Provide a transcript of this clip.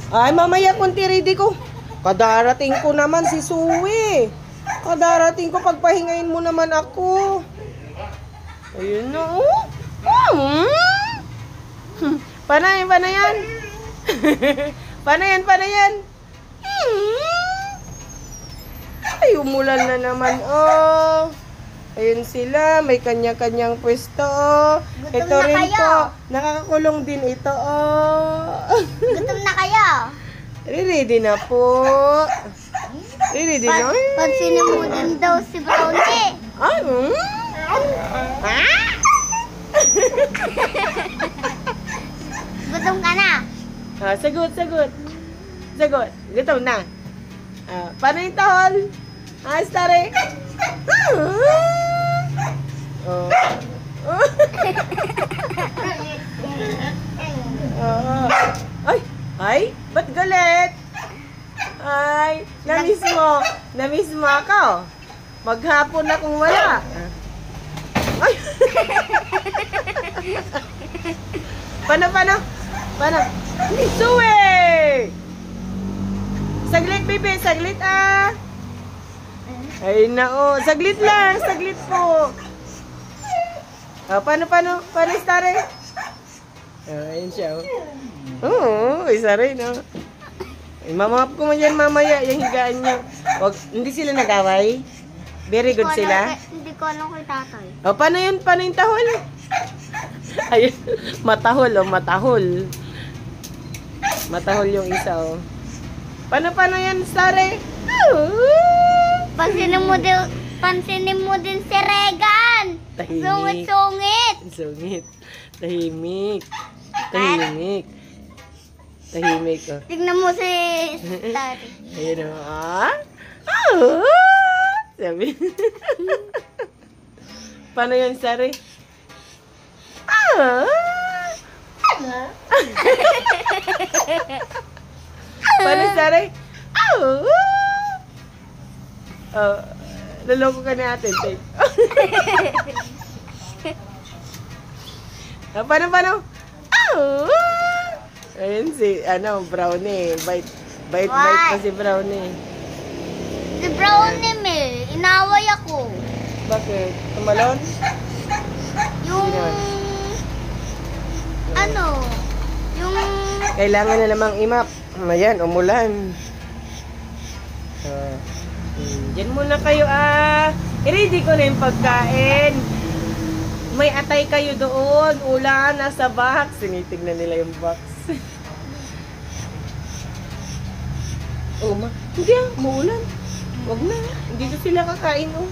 Ay, mamaya kunti ready ko. Kadarating ko naman si Suwi. Kadarating ko, pagpahingayin mo naman ako. Ayun na, oh. Panayan. Panayan. Ay, umulan na naman, oh. Ayun sila, may kanya-kanyang pwesto, oh. Gutom Ito na rin kayo. po, nakakakulong din ito, oh. Gutom na kayo. Ready na po. Ready na. Pansinin mo din daw si Brownie. Ay, Gutom ka na. sagot. Gutom na. Paano yung tahol? Stare. Oh. Ay, ba't galit? Ay, namiss mo ako. Maghapon akong wala. Ay. Paano? Suwe! Saglit, bebe, saglit ah. Ay nao, saglit po. Paano, Stare? Ayun siya, oh. Oo, isa rin, oh. Mamap ko man yan mamaya, yung higaan niya. Hindi sila nag-away? Very good sila? Hindi ko alam kay tatay. Paano yung tahol? Ayun, matahol. Matahol yung isa, oh. Paano yan, Stare? Pansinin mo din si Regan. Tahimik. Sungit. Tahimik, oh. Tignan mo si Stary. Ayun, oh. Sabi. Paano yan, Stare? Paano, Stare? Loloko ka na atin, take. Paano? Ayun si, Brownie. Bait pa si Brownie. Si Brownie inaway ako. Bakit? Tumalon? Yung, Kailangan na namang imap. Ayan, umulan. Diyan muna kayo, i-ready ko na yung pagkain. May atay kayo doon. Ulan, nasa box. Sinitignan nila yung box. Hindi maulan. Wag na. Hindi na sila kakain, oh.